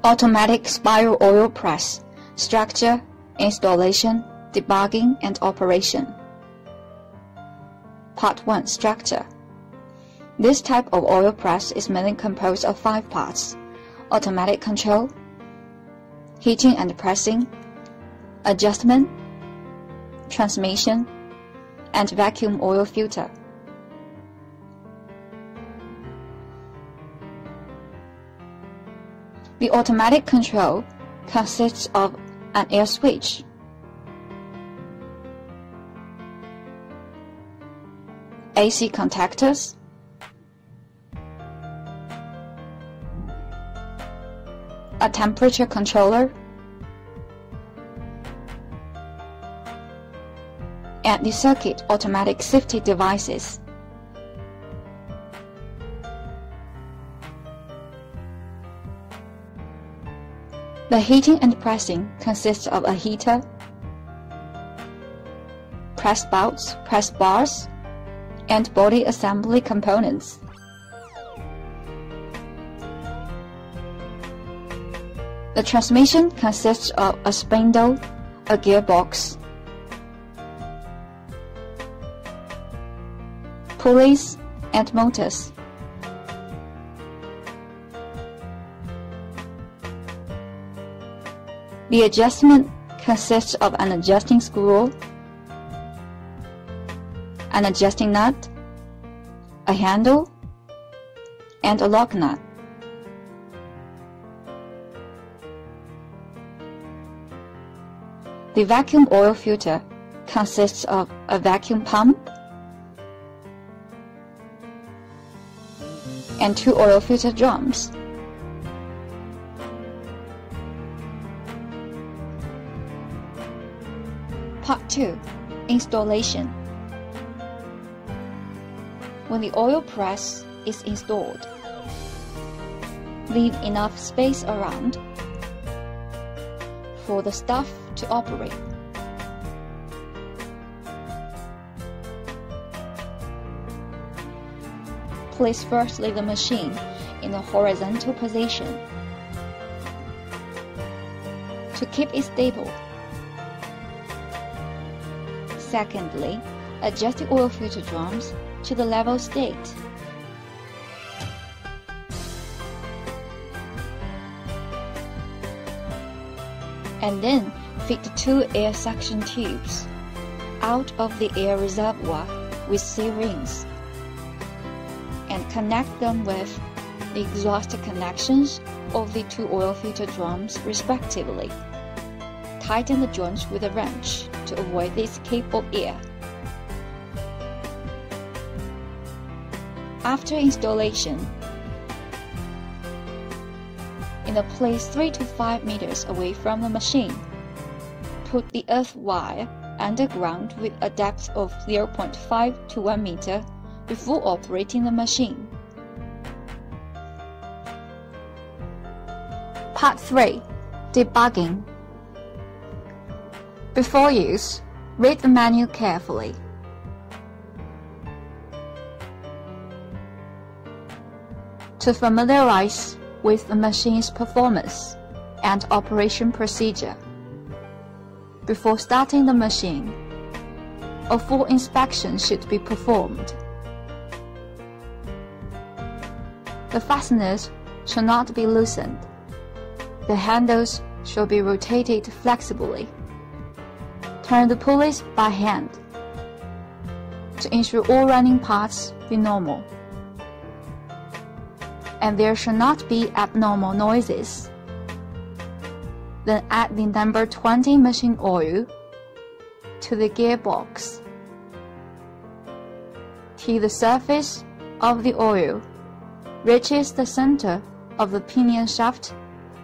Automatic spiral oil press, structure, installation, debugging, and operation. Part 1. Structure. This type of oil press is mainly composed of 5 parts: automatic control, heating and pressing, adjustment, transmission, and vacuum oil filter. The automatic control consists of an air switch, AC contactors, a temperature controller, and the circuit automatic safety devices. The heating and pressing consists of a heater, press belts, press bars, and body assembly components. The transmission consists of a spindle, a gearbox, pulleys, and motors. The adjustment consists of an adjusting screw, an adjusting nut, a handle, and a lock nut. The vacuum oil filter consists of a vacuum pump and 2 oil filter drums. Part 2. Installation. When the oil press is installed, leave enough space around for the stuff to operate. Place firstly the machine in a horizontal position to keep it stable. Secondly, adjust the oil filter drums to the level state. And then fit the 2 air suction tubes out of the air reservoir with C-rings and connect them with the exhaust connections of the 2 oil filter drums respectively. Tighten the joints with a wrench to avoid the escape of air. After installation, in a place 3 to 5 meters away from the machine, put the earth wire underground with a depth of 0.5 to 1 meter before operating the machine. Part 3. Debugging. Before use, read the manual carefully. To familiarize with the machine's performance and operation procedure. Before starting the machine, a full inspection should be performed. The fasteners should not be loosened. The handles should be rotated flexibly. Turn the pulleys by hand to ensure all running parts be normal, and there should not be abnormal noises. Then add the number 20 machine oil to the gearbox. Till the surface of the oil reaches the center of the pinion shaft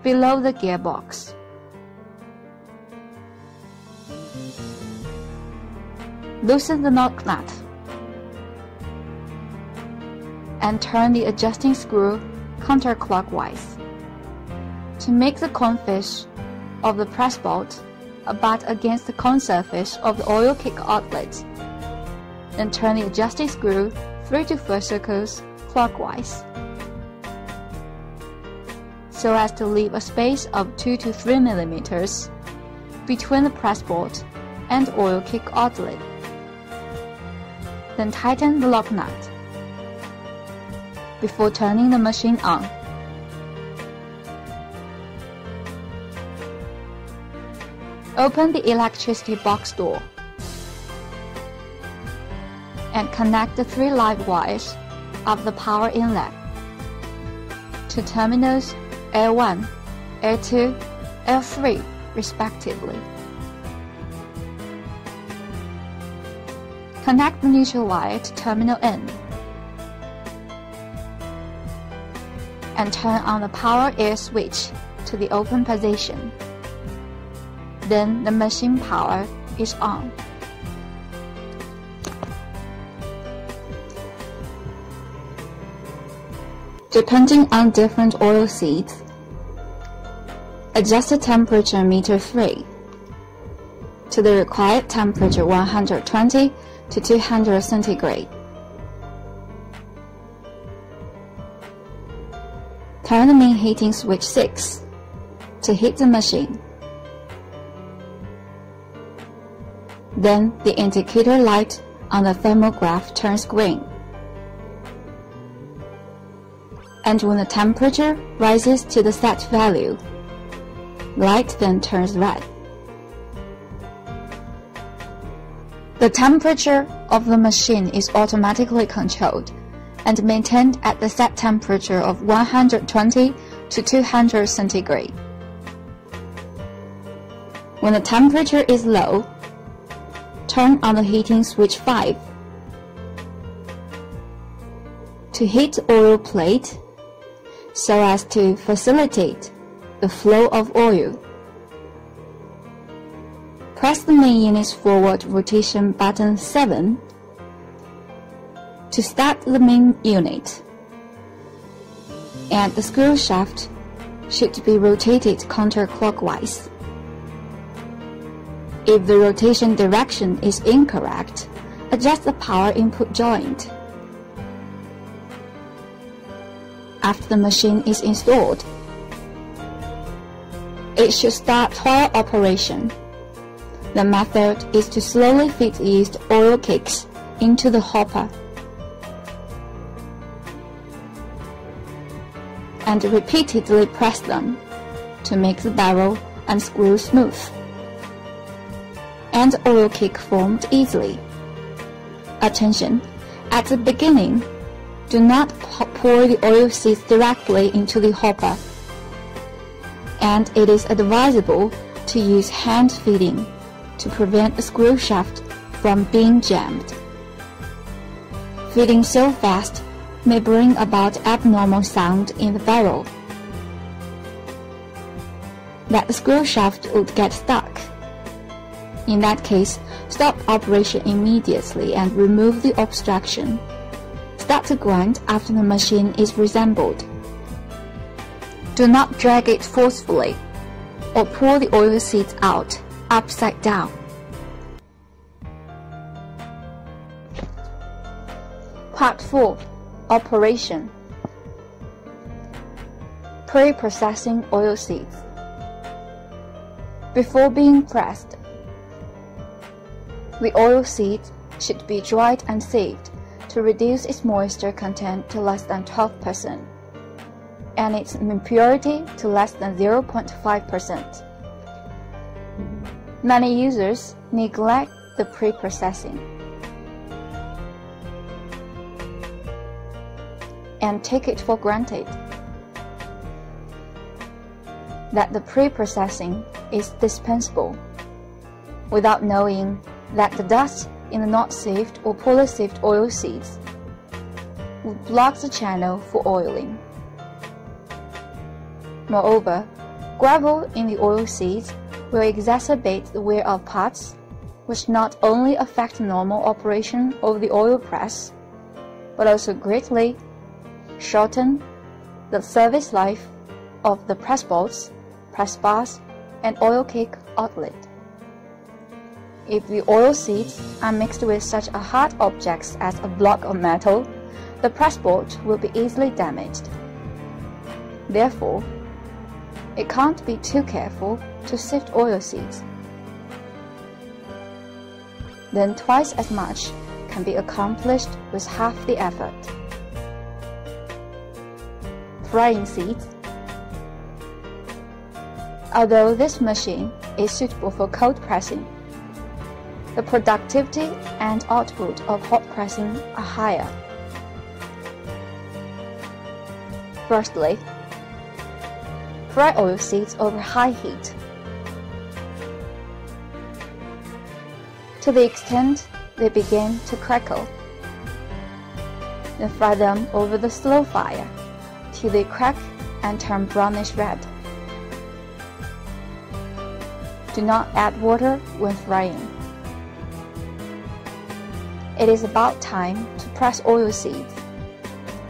below the gearbox. Loosen the lock nut and turn the adjusting screw counterclockwise to make the cone face of the press bolt butt against the cone surface of the oil kick outlet. Then turn the adjusting screw 3 to 4 circles clockwise, so as to leave a space of 2 to 3 millimeters between the press bolt and oil kick outlet. Then tighten the lock nut before turning the machine on. Open the electricity box door and connect the 3 live wires of the power inlet to terminals L1, L2, L3 respectively. Connect the neutral wire to terminal N and turn on the power air switch to the open position. Then the machine power is on. Depending on different oil seeds, adjust the temperature meter 3 to the required temperature 120 to 200 centigrade. Turn the main heating switch 6 to heat the machine. Then the indicator light on the thermograph turns green. And when the temperature rises to the set value, the light then turns red. The temperature of the machine is automatically controlled and maintained at the set temperature of 120 to 200 centigrade. When the temperature is low, turn on the heating switch 5 to heat the oil plate so as to facilitate the flow of oil. Press the main unit's forward rotation button 7 to start the main unit, and the screw shaft should be rotated counterclockwise. If the rotation direction is incorrect, adjust the power input joint. After the machine is installed, it should start trial operation. The method is to slowly feed used oil kicks into the hopper and repeatedly press them to make the barrel and screw smooth and oil kick formed easily. Attention! At the beginning, do not pour the oil seeds directly into the hopper, and it is advisable to use hand feeding to prevent the screw shaft from being jammed. Feeding so fast may bring about abnormal sound in the barrel that the screw shaft would get stuck. In that case, stop operation immediately and remove the obstruction. Start to grind after the machine is reassembled. Do not drag it forcefully or pour the oil seeds out upside down. Part 4. Operation. Pre-processing oil seeds. Before being pressed, the oil seed should be dried and saved to reduce its moisture content to less than 12% and its impurity to less than 0.5%. Many users neglect the pre-processing and take it for granted that the pre-processing is dispensable, without knowing that the dust in the not saved or poorly saved oil seeds would block the channel for oiling. Moreover, gravel in the oil seeds will exacerbate the wear of parts, which not only affect normal operation of the oil press, but also greatly shorten the service life of the press bolts, press bars, and oil kick outlet. If the oil seeds are mixed with such hard objects as a block of metal, the press board will be easily damaged. Therefore, it can't be too careful to sift oil seeds. Then twice as much can be accomplished with half the effort. Frying seeds. Although this machine is suitable for cold pressing, the productivity and output of hot pressing are higher. Firstly, fry oil seeds over high heat to the extent they begin to crackle. Then fry them over the slow fire till they crack and turn brownish red. Do not add water when frying. It is about time to press oil seeds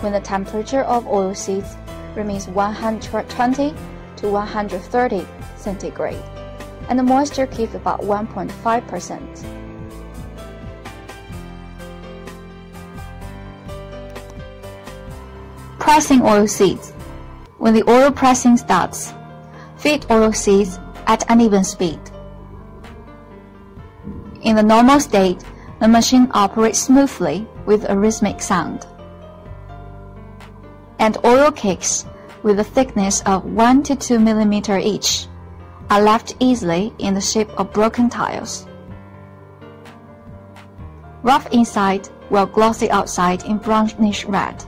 when the temperature of oil seeds remains 120 to 130 centigrade and the moisture keeps about 1.5%. Pressing oil seeds. When the oil pressing starts, feed oil seeds at an even speed. In the normal state, the machine operates smoothly with a rhythmic sound. And oil cakes with a thickness of 1 to 2 mm each are left easily in the shape of broken tiles. Rough inside while glossy outside in brownish red.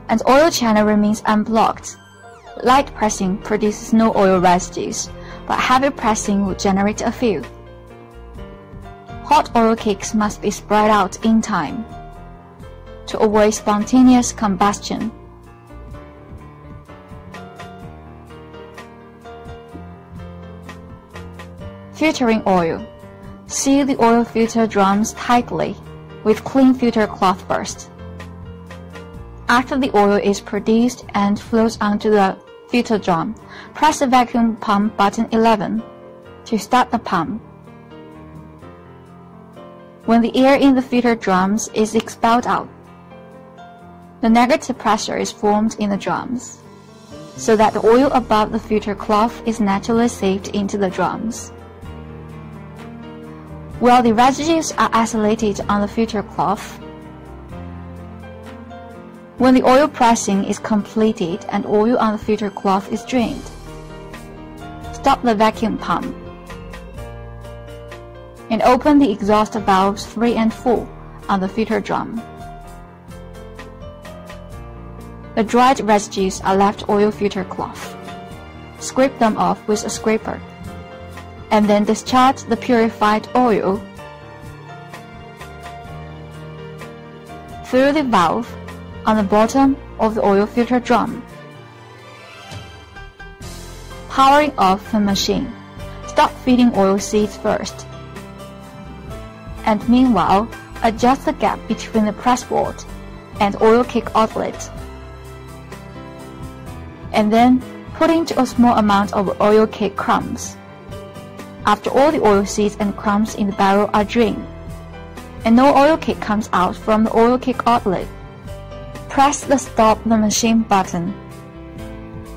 And oil channel remains unblocked. Light pressing produces no oil residues, but heavy pressing will generate a few. Hot oil cakes must be spread out in time to avoid spontaneous combustion. Filtering oil. Seal the oil filter drums tightly with clean filter cloth first. After the oil is produced and flows onto the filter drum, press the vacuum pump button 11 to start the pump. When the air in the filter drums is expelled out, the negative pressure is formed in the drums, so that the oil above the filter cloth is naturally sieved into the drums. While the residues are isolated on the filter cloth, when the oil pressing is completed and oil on the filter cloth is drained, stop the vacuum pump and open the exhaust valves 3 and 4 on the filter drum. The dried residues are left oil filter cloth. Scrape them off with a scraper, and then discharge the purified oil through the valve on the bottom of the oil filter drum. Powering off the machine. Stop feeding oil seeds first, and meanwhile adjust the gap between the press board and oil cake outlet, and then put into a small amount of oil cake crumbs. After all the oil seeds and crumbs in the barrel are drained, and no oil cake comes out from the oil cake outlet, press the Stop the Machine button.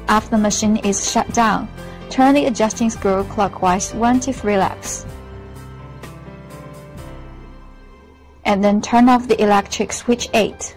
After the machine is shut down, turn the adjusting screw clockwise 1 to 3 laps. And then turn off the electric switch 8.